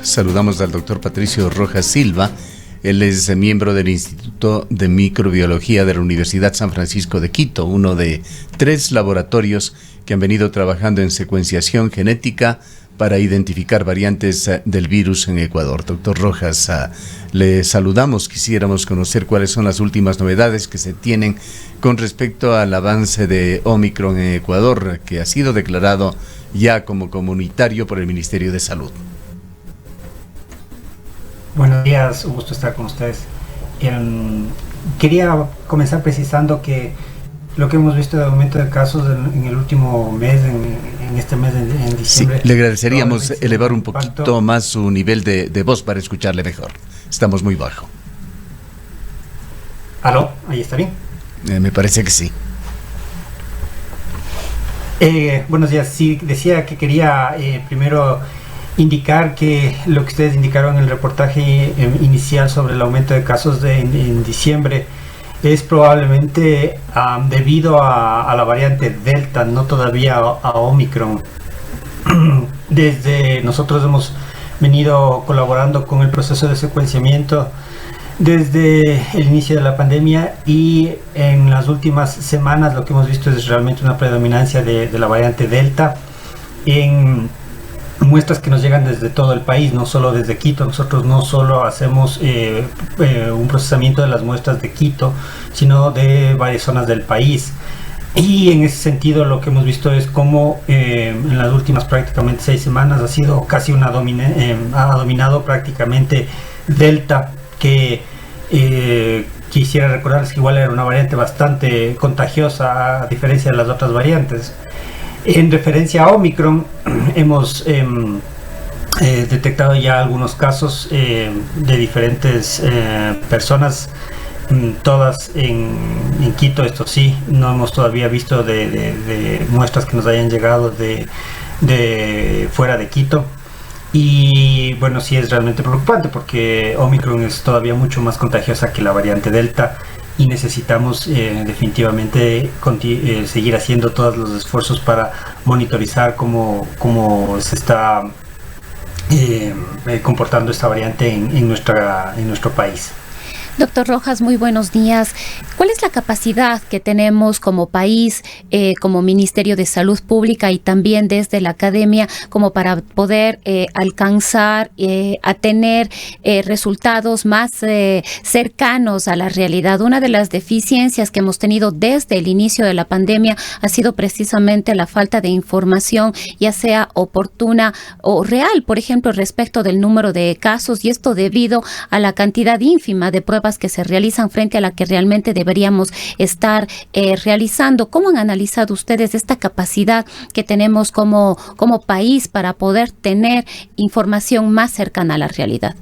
Saludamos al doctor Patricio Rojas Silva. Él es miembro del Instituto de Microbiología de la Universidad San Francisco de Quito, uno de 3 laboratorios que han venido trabajando en secuenciación genética para identificar variantes del virus en Ecuador. Doctor Rojas, le saludamos. Quisiéramos conocer cuáles son las últimas novedades que se tienen con respecto al avance de Omicron en Ecuador, que ha sido declarado ya como comunitario por el Ministerio de Salud. Buenos días, un gusto estar con ustedes. Quería comenzar precisando que lo que hemos visto de aumento de casos en el último mes, en este mes en diciembre. Sí, le agradeceríamos elevar un poquito más su nivel de voz para escucharle mejor. Estamos muy bajo. ¿Aló? ¿Ahí está bien? Me parece que sí. Buenos días. Sí, decía que quería primero indicar que lo que ustedes indicaron en el reportaje inicial sobre el aumento de casos en diciembre es probablemente debido a la variante Delta, no todavía a Omicron. Desde nosotros hemos venido colaborando con el proceso de secuenciamiento desde el inicio de la pandemia, y en las últimas semanas lo que hemos visto es realmente una predominancia de la variante Delta en muestras que nos llegan desde todo el país, no solo desde Quito. Nosotros no solo hacemos un procesamiento de las muestras de Quito, sino de varias zonas del país. Y en ese sentido lo que hemos visto es cómo en las últimas prácticamente 6 semanas ha sido casi ha dominado prácticamente Delta, que quisiera recordarles que igual era una variante bastante contagiosa a diferencia de las otras variantes. En referencia a Omicron, hemos detectado ya algunos casos de diferentes personas, todas en Quito. Esto sí, no hemos todavía visto de muestras que nos hayan llegado de fuera de Quito. Y bueno, sí es realmente preocupante porque Omicron es todavía mucho más contagiosa que la variante Delta, y necesitamos definitivamente seguir haciendo todos los esfuerzos para monitorizar cómo se está comportando esta variante en nuestro país. Doctor Rojas, muy buenos días. ¿Cuál es la capacidad que tenemos como país, como Ministerio de Salud Pública y también desde la academia, como para poder alcanzar a tener resultados más cercanos a la realidad? Una de las deficiencias que hemos tenido desde el inicio de la pandemia ha sido precisamente la falta de información, ya sea oportuna o real, por ejemplo, respecto del número de casos, y esto debido a la cantidad ínfima de pruebas que se realizan frente a la que realmente deberíamos estar realizando. ¿Cómo han analizado ustedes esta capacidad que tenemos como país para poder tener información más cercana a la realidad?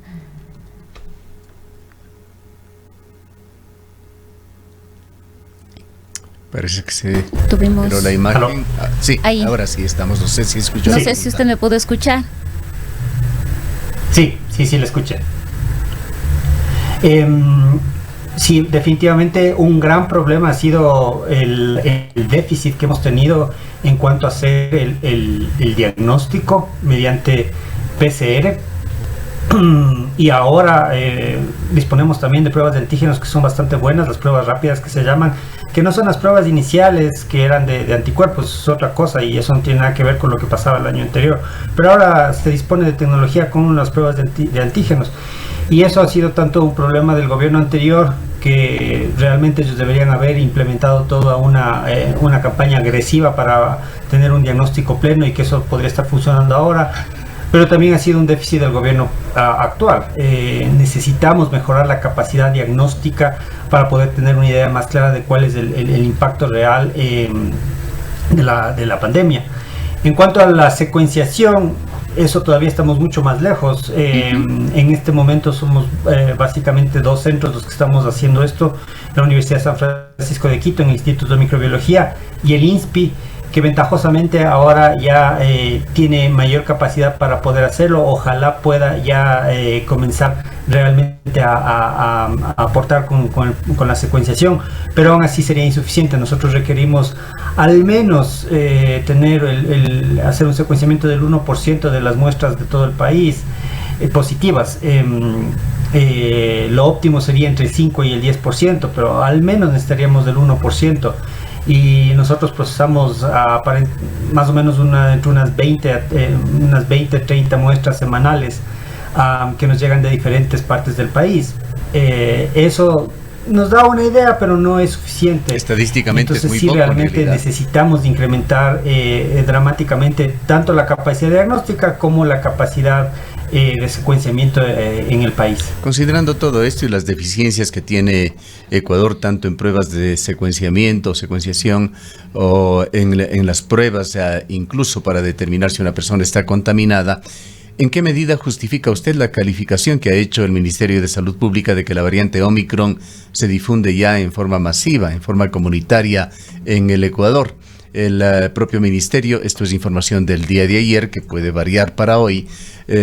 Parece que sí. Tuvimos... Pero la imagen... sí, ahí. Ahora sí estamos. No sé si escuchó. No sé si usted me pudo escuchar. Sí, le escuché. Sí, definitivamente un gran problema ha sido el déficit que hemos tenido en cuanto a hacer el diagnóstico mediante PCR. Y ahora disponemos también de pruebas de antígenos que son bastante buenas, las pruebas rápidas que se llaman, que no son las pruebas iniciales que eran de anticuerpos, es otra cosa, y eso no tiene nada que ver con lo que pasaba el año anterior. Pero ahora se dispone de tecnología con las pruebas de antígenos. Y eso ha sido tanto un problema del gobierno anterior, que realmente ellos deberían haber implementado toda una campaña agresiva para tener un diagnóstico pleno, y que eso podría estar funcionando ahora. Pero también ha sido un déficit del gobierno actual. Necesitamos mejorar la capacidad diagnóstica para poder tener una idea más clara de cuál es el impacto real de la pandemia. En cuanto a la secuenciación, eso todavía estamos mucho más lejos. En este momento somos básicamente 2 centros los que estamos haciendo esto: la Universidad de San Francisco de Quito, en el Instituto de Microbiología, y el INSPI, que ventajosamente ahora ya tiene mayor capacidad para poder hacerlo. Ojalá pueda ya comenzar realmente a aportar con la secuenciación, pero aún así sería insuficiente. Nosotros requerimos al menos hacer un secuenciamiento del 1% de las muestras de todo el país. positivas. Lo óptimo sería entre el 5 y el 10%, pero al menos necesitaríamos del 1%. Y nosotros procesamos más o menos entre unas 20, 30 muestras semanales que nos llegan de diferentes partes del país. Eso nos da una idea, pero no es suficiente. Estadísticamente entonces, es muy sí, poco, realmente necesitamos incrementar dramáticamente tanto la capacidad diagnóstica como la capacidad de secuenciamiento en el país. Considerando todo esto y las deficiencias que tiene Ecuador, tanto en pruebas de secuenciación o en las pruebas, incluso para determinar si una persona está contaminada, ¿en qué medida justifica usted la calificación que ha hecho el Ministerio de Salud Pública de que la variante Omicron se difunde ya en forma masiva, en forma comunitaria en el Ecuador? El propio ministerio, esto es información del día de ayer, que puede variar para hoy,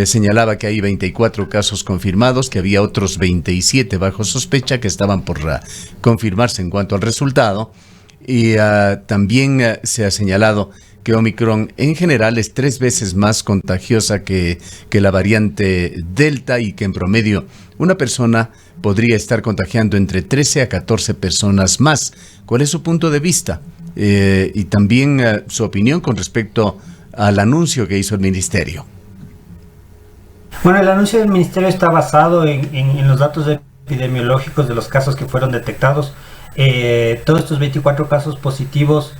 señalaba que hay 24 casos confirmados, que había otros 27 bajo sospecha que estaban por confirmarse en cuanto al resultado, y también se ha señalado que Omicron en general es 3 veces más contagiosa que la variante Delta, y que en promedio una persona podría estar contagiando entre 13 a 14 personas más. ¿Cuál es su punto de vista? Y también su opinión con respecto al anuncio que hizo el ministerio. Bueno, el anuncio del ministerio está basado en los datos epidemiológicos de los casos que fueron detectados. Todos estos 24 casos positivos,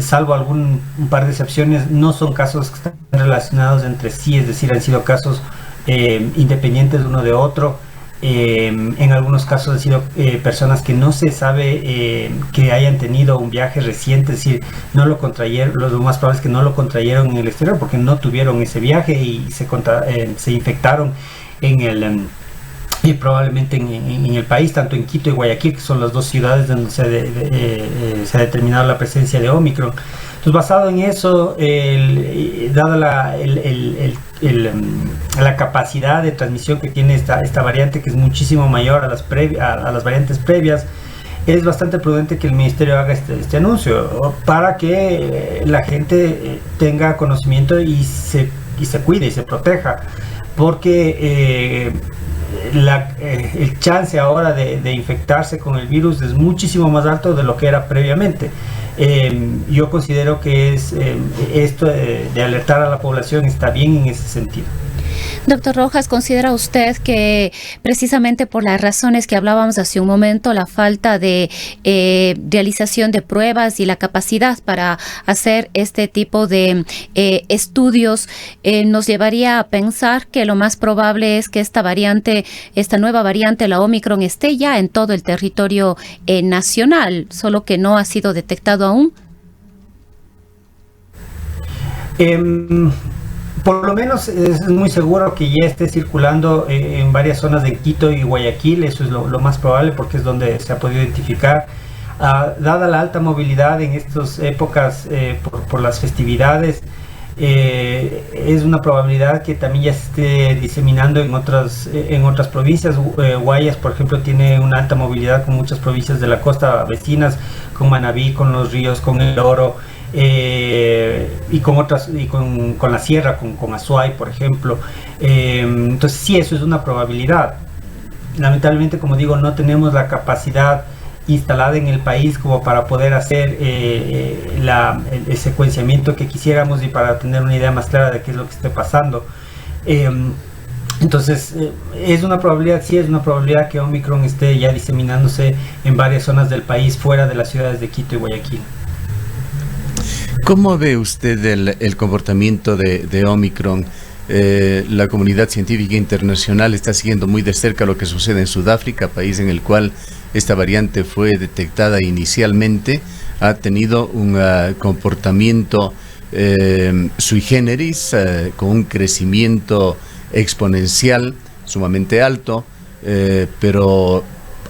salvo un par de excepciones, no son casos que están relacionados entre sí, es decir, han sido casos independientes uno de otro. En algunos casos han sido personas que no se sabe que hayan tenido un viaje reciente, es decir, no lo contrayeron. Lo más probable es que no lo contrayeron en el exterior porque no tuvieron ese viaje y se infectaron y probablemente en el país, tanto en Quito y Guayaquil, que son las dos ciudades donde se ha determinado la presencia de Omicron. Entonces, basado en eso, dada la capacidad de transmisión que tiene esta variante, que es muchísimo mayor a las variantes previas, es bastante prudente que el ministerio haga este anuncio para que la gente tenga conocimiento y se cuide y se proteja, porque el chance ahora de infectarse con el virus es muchísimo más alto de lo que era previamente. Yo considero que esto de alertar a la población está bien en ese sentido. Doctor Rojas, ¿considera usted que precisamente por las razones que hablábamos hace un momento, la falta de realización de pruebas y la capacidad para hacer este tipo de estudios nos llevaría a pensar que lo más probable es que esta nueva variante, la Omicron, esté ya en todo el territorio nacional, solo que no ha sido detectado aún? Por lo menos es muy seguro que ya esté circulando en varias zonas de Quito y Guayaquil. Eso es lo más probable, porque es donde se ha podido identificar. Dada la alta movilidad en estas épocas por las festividades, es una probabilidad que también ya se esté diseminando en otras provincias. Guayas, por ejemplo, tiene una alta movilidad con muchas provincias de la costa vecinas, con Manabí, con Los Ríos, con El Oro, y con otras, y con la sierra, con Azuay, por ejemplo. Entonces sí, eso es una probabilidad. Lamentablemente, como digo, no tenemos la capacidad instalada en el país como para poder hacer el secuenciamiento que quisiéramos y para tener una idea más clara de qué es lo que esté pasando. Entonces, es una probabilidad, sí, es una probabilidad que Omicron esté ya diseminándose en varias zonas del país fuera de las ciudades de Quito y Guayaquil. ¿Cómo ve usted el comportamiento de Omicron? La comunidad científica internacional está siguiendo muy de cerca lo que sucede en Sudáfrica, país en el cual esta variante fue detectada inicialmente. Ha tenido un comportamiento sui generis, con un crecimiento exponencial sumamente alto, pero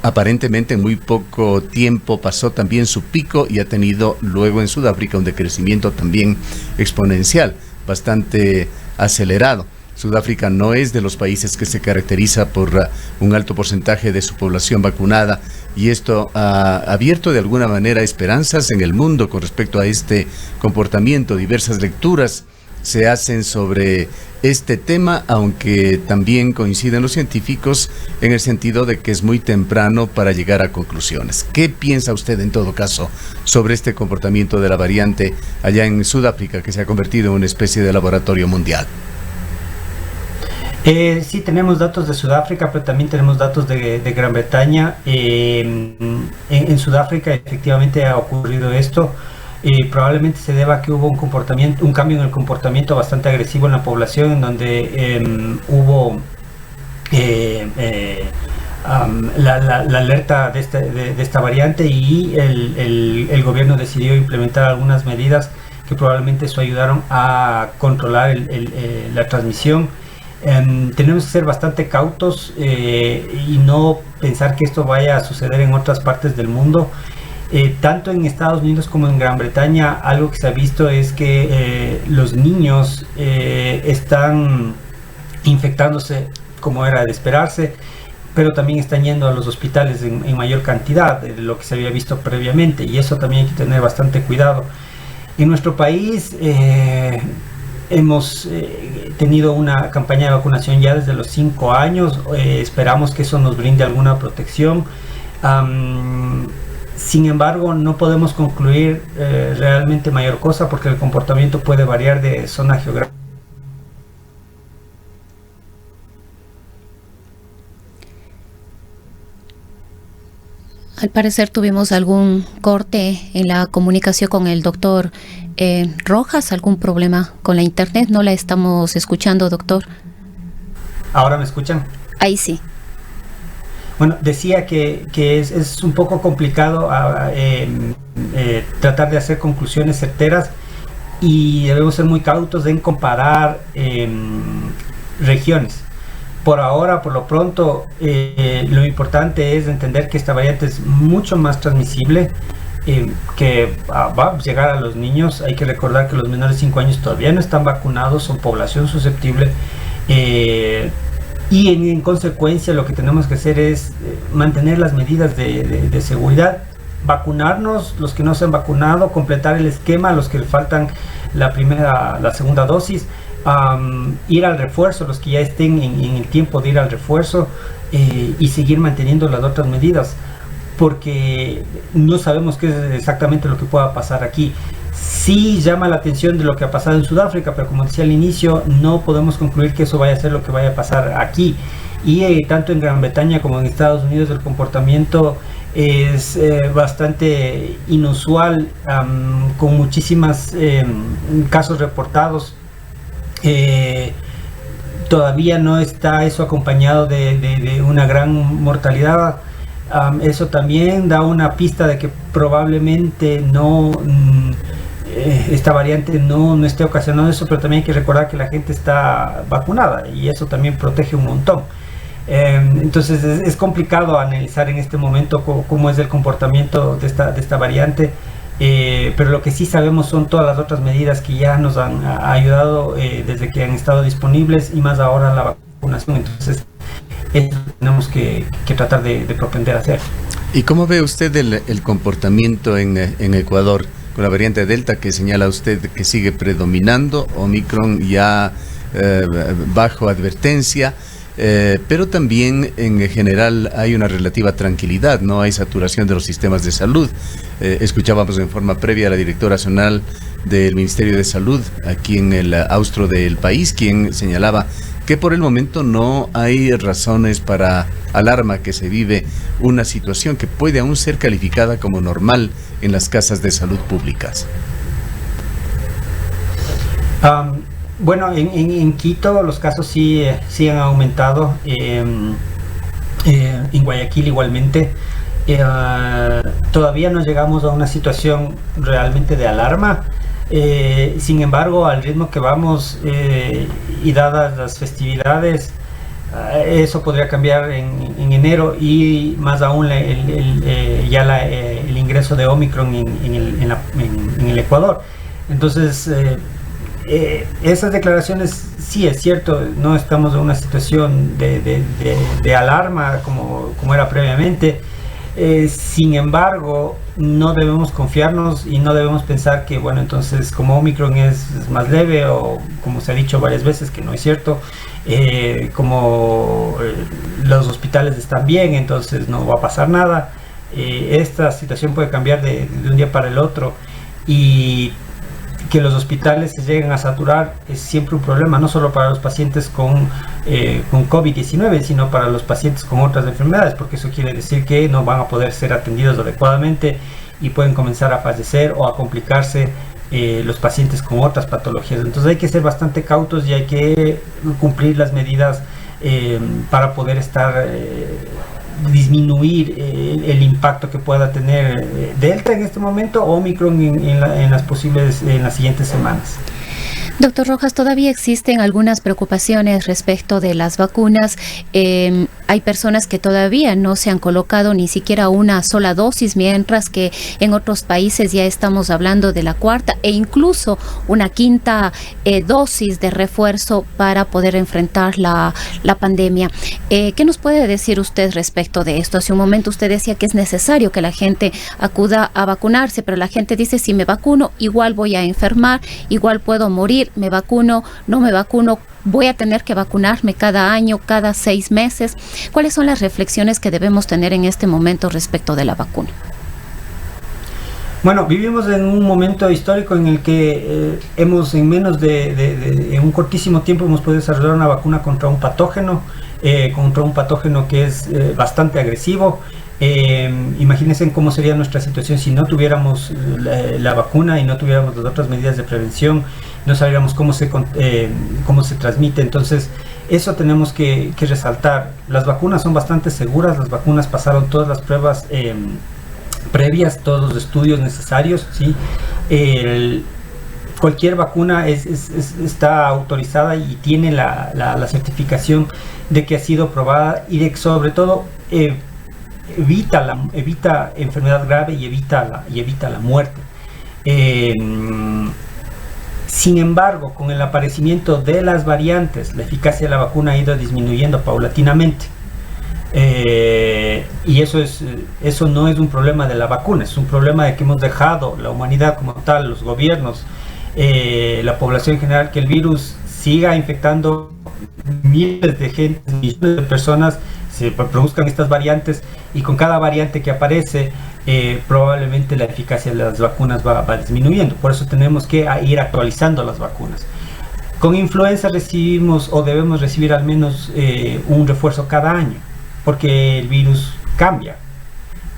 aparentemente en muy poco tiempo pasó también su pico y ha tenido luego en Sudáfrica un decrecimiento también exponencial, bastante acelerado. Sudáfrica no es de los países que se caracteriza por un alto porcentaje de su población vacunada, y esto ha abierto de alguna manera esperanzas en el mundo con respecto a este comportamiento. Diversas lecturas se hacen sobre este tema, aunque también coinciden los científicos en el sentido de que es muy temprano para llegar a conclusiones. ¿Qué piensa usted en todo caso sobre este comportamiento de la variante allá en Sudáfrica, que se ha convertido en una especie de laboratorio mundial? Sí, tenemos datos de Sudáfrica, pero también tenemos datos de Gran Bretaña. En Sudáfrica efectivamente ha ocurrido esto. Probablemente se deba a que hubo un cambio en el comportamiento bastante agresivo en la población, en donde hubo la alerta de esta variante, y el gobierno decidió implementar algunas medidas que probablemente eso ayudaron a controlar la transmisión. Tenemos que ser bastante cautos y no pensar que esto vaya a suceder en otras partes del mundo. Tanto en Estados Unidos como en Gran Bretaña, algo que se ha visto es que los niños están infectándose como era de esperarse, pero también están yendo a los hospitales en mayor cantidad de lo que se había visto previamente, y eso también hay que tener bastante cuidado. En nuestro país hemos tenido una campaña de vacunación ya desde los 5 años. Esperamos que eso nos brinde alguna protección. Sin embargo, no podemos concluir realmente mayor cosa, porque el comportamiento puede variar de zona geográfica. Al parecer tuvimos algún corte en la comunicación con el doctor Rojas, algún problema con la internet. No la estamos escuchando, doctor. ¿Ahora me escuchan? Ahí sí. Bueno, decía que es un poco complicado tratar de hacer conclusiones certeras, y debemos ser muy cautos en comparar regiones. Por ahora, por lo pronto, lo importante es entender que esta variante es mucho más transmisible, que va a llegar a los niños. Hay que recordar que los menores de 5 años todavía no están vacunados, son población susceptible. Y en consecuencia lo que tenemos que hacer es mantener las medidas de seguridad, vacunarnos los que no se han vacunado, completar el esquema los que faltan la segunda dosis, ir al refuerzo los que ya estén en el tiempo de ir al refuerzo, y seguir manteniendo las otras medidas, porque no sabemos qué es exactamente lo que pueda pasar aquí. Sí llama la atención de lo que ha pasado en Sudáfrica, pero como decía al inicio, no podemos concluir que eso vaya a ser lo que vaya a pasar aquí. Y tanto en Gran Bretaña como en Estados Unidos el comportamiento es bastante inusual, con muchísimos casos reportados. Todavía no está eso acompañado de una gran mortalidad. Eso también da una pista de que probablemente esta variante no esté ocasionando eso, pero también hay que recordar que la gente está vacunada, y eso también protege un montón. Entonces es complicado analizar en este momento cómo es el comportamiento de esta variante, pero lo que sí sabemos son todas las otras medidas que ya nos han ayudado desde que han estado disponibles, y más ahora la vacunación. Entonces eso tenemos que tratar de propender a hacer. ¿Y cómo ve usted el comportamiento en Ecuador con la variante Delta, que señala usted que sigue predominando, Omicron ya bajo advertencia, pero también en general hay una relativa tranquilidad, no hay saturación de los sistemas de salud? Escuchábamos en forma previa a la directora nacional del Ministerio de Salud aquí en el austro del país, quien señalaba que por el momento no hay razones para alarma, que se vive una situación que puede aún ser calificada como normal en las casas de salud públicas. Bueno, en Quito los casos sí han aumentado, en Guayaquil igualmente. Todavía no llegamos a una situación realmente de alarma. Sin embargo, al ritmo que vamos y dadas las festividades, eso podría cambiar en enero, y más aún el ingreso de Omicron en el Ecuador. Entonces, esas declaraciones, sí es cierto, no estamos en una situación de alarma como era previamente. Sin embargo, no debemos confiarnos y no debemos pensar que, bueno, entonces como Omicron es más leve, o como se ha dicho varias veces que no es cierto, como los hospitales están bien, entonces no va a pasar nada. Esta situación puede cambiar de un día para el otro, y que los hospitales se lleguen a saturar es siempre un problema, no solo para los pacientes con COVID-19, sino para los pacientes con otras enfermedades, porque eso quiere decir que no van a poder ser atendidos adecuadamente y pueden comenzar a fallecer o a complicarse los pacientes con otras patologías. Entonces hay que ser bastante cautos y hay que cumplir las medidas para poder disminuir el impacto que pueda tener Delta en este momento, o Omicron en las siguientes semanas. Doctor Rojas, todavía existen algunas preocupaciones respecto de las vacunas. Hay personas que todavía no se han colocado ni siquiera una sola dosis, mientras que en otros países ya estamos hablando de la cuarta e incluso una quinta dosis de refuerzo para poder enfrentar la pandemia. ¿Qué nos puede decir usted respecto de esto? Hace un momento usted decía que es necesario que la gente acuda a vacunarse, pero la gente dice, si me vacuno, igual voy a enfermar, igual puedo morir. Me vacuno, no me vacuno, voy a tener que vacunarme cada año, cada 6 meses. ¿Cuáles son las reflexiones que debemos tener en este momento respecto de la vacuna? Bueno, vivimos en un momento histórico en el que en un cortísimo tiempo hemos podido desarrollar una vacuna contra un patógeno que es bastante agresivo. Imagínense cómo sería nuestra situación si no tuviéramos la vacuna y no tuviéramos las otras medidas de prevención, no sabríamos cómo se transmite. Entonces eso tenemos que resaltar. Las vacunas son bastante seguras, las vacunas pasaron todas las pruebas previas, todos los estudios necesarios, ¿sí? Cualquier vacuna está autorizada y tiene la certificación de que ha sido probada y de que sobre todo evita enfermedad grave y evita la muerte. Sin embargo, con el aparecimiento de las variantes, la eficacia de la vacuna ha ido disminuyendo paulatinamente. Y eso no es un problema de la vacuna, es un problema de que hemos dejado, la humanidad como tal, los gobiernos, la población en general, que el virus siga infectando miles de gente, millones de personas, se produzcan estas variantes, y con cada variante que aparece probablemente la eficacia de las vacunas va disminuyendo. Por eso tenemos que ir actualizando las vacunas. Con influenza recibimos o debemos recibir al menos un refuerzo cada año, porque el virus cambia.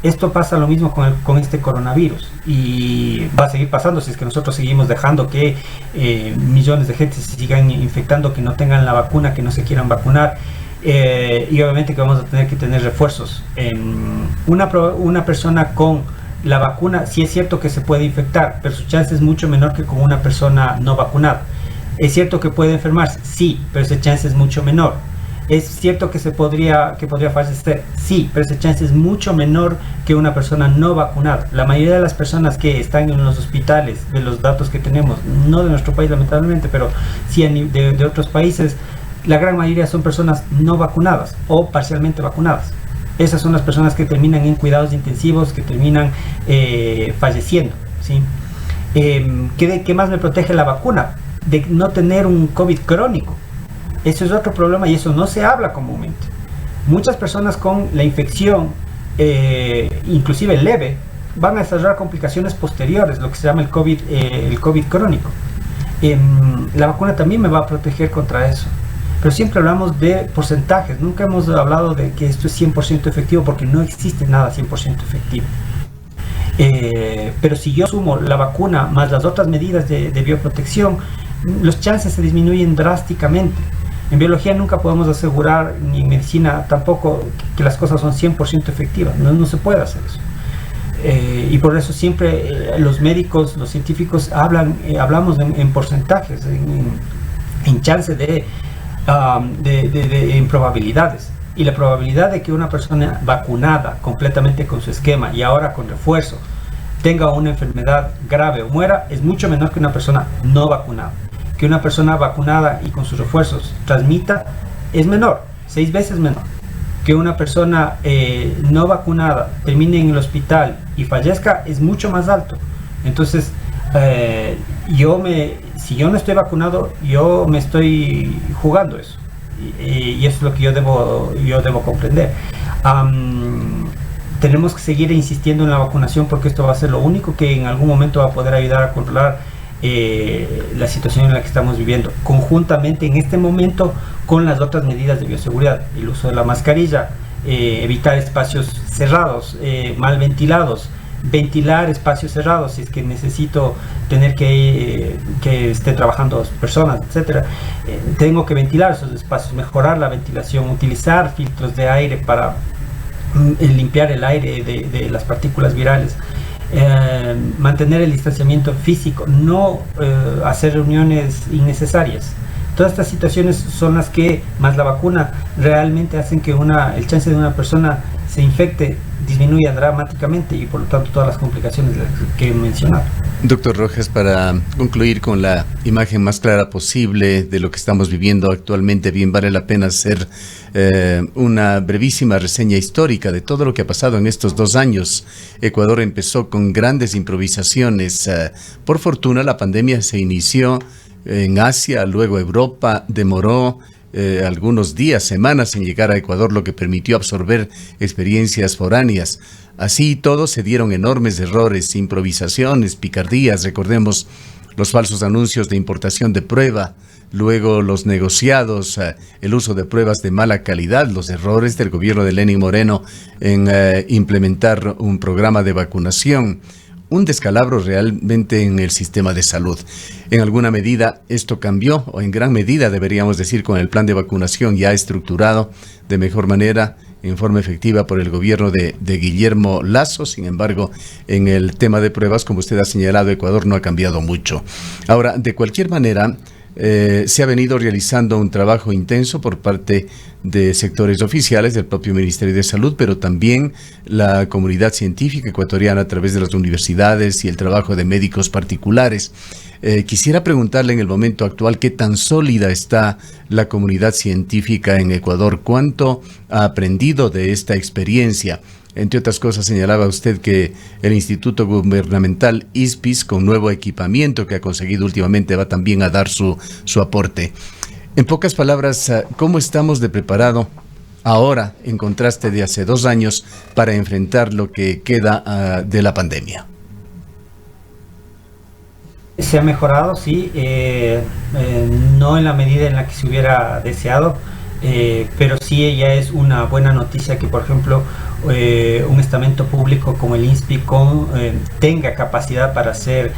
Esto pasa lo mismo con este coronavirus, y va a seguir pasando si es que nosotros seguimos dejando que millones de gente se sigan infectando, que no tengan la vacuna, que no se quieran vacunar. Y obviamente que vamos a tener que tener refuerzos. Una persona con la vacuna, sí es cierto que se puede infectar, pero su chance es mucho menor que con una persona no vacunada. Es cierto que puede enfermarse, sí, pero esa chance es mucho menor. Es cierto que podría fallecer, sí, pero esa chance es mucho menor que una persona no vacunada. La mayoría de las personas que están en los hospitales, de los datos que tenemos, no de nuestro país lamentablemente, pero sí de otros países, la gran mayoría son personas no vacunadas o parcialmente vacunadas. Esas son las personas que terminan en cuidados intensivos, que terminan falleciendo, ¿sí? ¿Qué más me protege la vacuna? De no tener un COVID crónico. Eso es otro problema y eso no se habla comúnmente. Muchas personas con la infección, inclusive leve, van a desarrollar complicaciones posteriores, lo que se llama el COVID crónico. La vacuna también me va a proteger contra eso. Pero siempre hablamos de porcentajes, nunca hemos hablado de que esto es 100% efectivo, porque no existe nada 100% efectivo. Pero si yo sumo la vacuna más las otras medidas de bioprotección, los chances se disminuyen drásticamente. En biología nunca podemos asegurar, ni en medicina tampoco, que las cosas son 100% efectivas, no se puede hacer eso. Y por eso siempre los médicos, los científicos hablamos en porcentajes, en chance en probabilidades. Y la probabilidad de que una persona vacunada completamente con su esquema y ahora con refuerzo tenga una enfermedad grave o muera es mucho menor que una persona no vacunada. Que una persona vacunada y con sus refuerzos transmita es menor, 6 veces menor. que una persona no vacunada termine en el hospital y fallezca es mucho más alto. Entonces, si yo no estoy vacunado, yo me estoy jugando eso. Y eso es lo que yo debo comprender. Tenemos que seguir insistiendo en la vacunación, porque esto va a ser lo único que en algún momento va a poder ayudar a controlar la situación en la que estamos viviendo, conjuntamente en este momento con las otras medidas de bioseguridad: el uso de la mascarilla, evitar espacios cerrados, mal ventilados, ventilar espacios cerrados si es que necesito tener que esté trabajando 2 personas, etcétera. Tengo que ventilar esos espacios, mejorar la ventilación, utilizar filtros de aire para limpiar el aire de las partículas virales, mantener el distanciamiento físico, no hacer reuniones innecesarias. Todas estas situaciones son las que, más la vacuna, realmente hacen que el chance de una persona se infecte disminuya dramáticamente, y por lo tanto todas las complicaciones que he mencionado. Doctor Rojas, para concluir con la imagen más clara posible de lo que estamos viviendo actualmente, bien vale la pena hacer una brevísima reseña histórica de todo lo que ha pasado en estos 2 años. Ecuador empezó con grandes improvisaciones. Por fortuna, la pandemia se inició en Asia, luego Europa, demoró algunos días, semanas en llegar a Ecuador, lo que permitió absorber experiencias foráneas. Así todo se dieron enormes errores, improvisaciones, picardías. Recordemos los falsos anuncios de importación de prueba, luego los negociados, el uso de pruebas de mala calidad, los errores del gobierno de Lenín Moreno en implementar un programa de vacunación. Un descalabro realmente en el sistema de salud. En alguna medida esto cambió, o en gran medida deberíamos decir, con el plan de vacunación ya estructurado de mejor manera, en forma efectiva por el gobierno de Guillermo Lasso. Sin embargo, en el tema de pruebas, como usted ha señalado, Ecuador no ha cambiado mucho. Ahora, de cualquier manera, se ha venido realizando un trabajo intenso por parte de sectores oficiales del propio Ministerio de Salud, pero también la comunidad científica ecuatoriana a través de las universidades y el trabajo de médicos particulares. Quisiera preguntarle en el momento actual qué tan sólida está la comunidad científica en Ecuador, cuánto ha aprendido de esta experiencia. Entre otras cosas, señalaba usted que el Instituto Gubernamental ISPIS, con nuevo equipamiento que ha conseguido últimamente, va también a dar su aporte. En pocas palabras, ¿cómo estamos de preparado ahora, en contraste de hace 2 años, para enfrentar lo que queda de la pandemia? Se ha mejorado, sí, no en la medida en la que se hubiera deseado, pero sí ya es una buena noticia que, por ejemplo, un estamento público como el INSPI tenga capacidad para hacer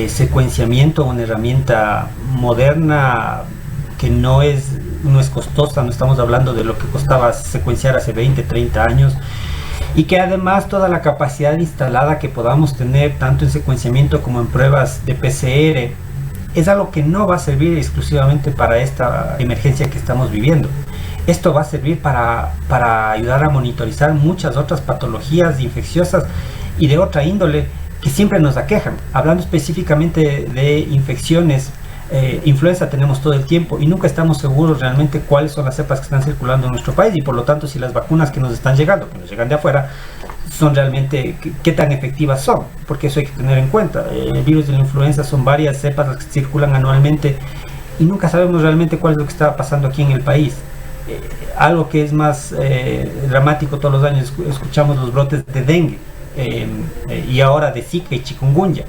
secuenciamiento, una herramienta moderna que no es costosa. No estamos hablando de lo que costaba secuenciar hace 20, 30 años, y que además toda la capacidad instalada que podamos tener tanto en secuenciamiento como en pruebas de PCR es algo que no va a servir exclusivamente para esta emergencia que estamos viviendo. Esto va a servir para ayudar a monitorizar muchas otras patologías infecciosas y de otra índole que siempre nos aquejan. Hablando específicamente de infecciones, influenza tenemos todo el tiempo y nunca estamos seguros realmente cuáles son las cepas que están circulando en nuestro país, y por lo tanto si las vacunas que nos están llegando, que nos llegan de afuera, son realmente qué tan efectivas son, porque eso hay que tener en cuenta. El virus de la influenza son varias cepas las que circulan anualmente y nunca sabemos realmente cuál es lo que está pasando aquí en el país. Algo que es más dramático, todos los años escuchamos los brotes de dengue y ahora de Zika y chikungunya,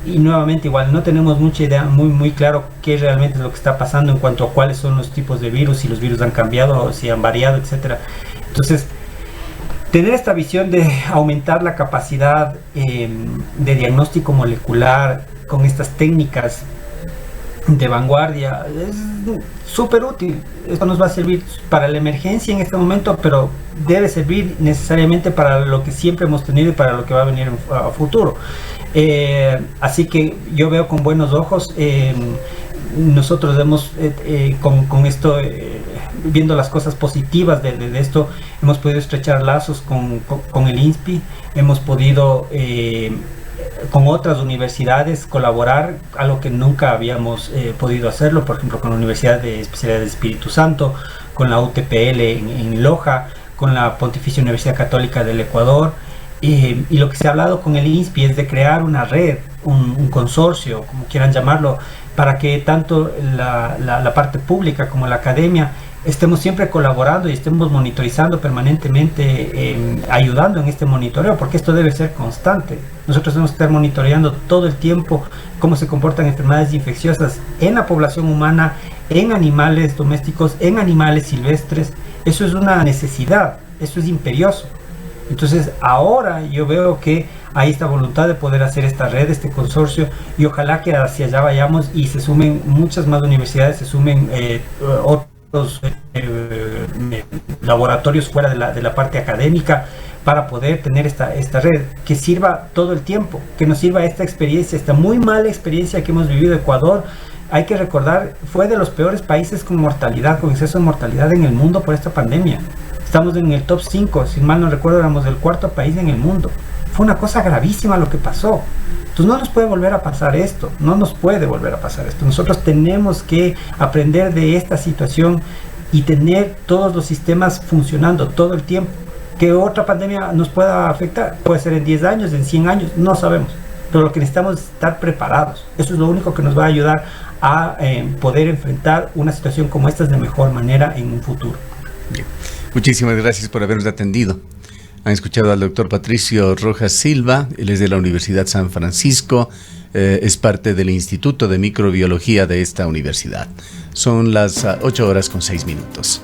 y nuevamente igual no tenemos mucha idea muy claro qué realmente es lo que está pasando en cuanto a cuáles son los tipos de virus, si los virus han cambiado, si han variado, etcétera. Entonces, tener esta visión de aumentar la capacidad de diagnóstico molecular con estas técnicas de vanguardia es súper útil. Esto nos va a servir para la emergencia en este momento, pero debe servir necesariamente para lo que siempre hemos tenido y para lo que va a venir a futuro. Así que yo veo con buenos ojos. Nosotros hemos con esto, viendo las cosas positivas de esto, hemos podido estrechar lazos con el INSPI, hemos podido con otras universidades colaborar, algo que nunca habíamos podido hacerlo, por ejemplo con la Universidad de Especialidad de Espíritu Santo, con la UTPL en Loja, con la Pontificia Universidad Católica del Ecuador, y lo que se ha hablado con el INSPI es de crear una red, un consorcio, como quieran llamarlo, para que tanto la parte pública como la academia estemos siempre colaborando y estemos monitorizando permanentemente, ayudando en este monitoreo, porque esto debe ser constante. Nosotros tenemos que estar monitoreando todo el tiempo cómo se comportan enfermedades infecciosas en la población humana, en animales domésticos, en animales silvestres. Eso es una necesidad, eso es imperioso. Entonces ahora yo veo que hay esta voluntad de poder hacer esta red, este consorcio, y ojalá que hacia allá vayamos y se sumen muchas más universidades, se sumen otros laboratorios fuera de la parte académica, para poder tener esta red que sirva todo el tiempo, que nos sirva esta experiencia, esta muy mala experiencia que hemos vivido. Ecuador, hay que recordar, fue de los peores países con mortalidad, con exceso de mortalidad en el mundo por esta pandemia. Estamos en el top 5, si mal no recuerdo, éramos el 4.º país en el mundo. Fue una cosa gravísima lo que pasó. Entonces no nos puede volver a pasar esto, no nos puede volver a pasar esto. Nosotros tenemos que aprender de esta situación y tener todos los sistemas funcionando todo el tiempo. Que otra pandemia nos pueda afectar, puede ser en 10 años, en 100 años, no sabemos. Pero lo que necesitamos es estar preparados. Eso es lo único que nos va a ayudar a poder enfrentar una situación como esta de mejor manera en un futuro. Bien. Muchísimas gracias por habernos atendido. Han escuchado al doctor Patricio Rojas Silva, él es de la Universidad San Francisco, es parte del Instituto de Microbiología de esta universidad. Son las 8:06 minutos.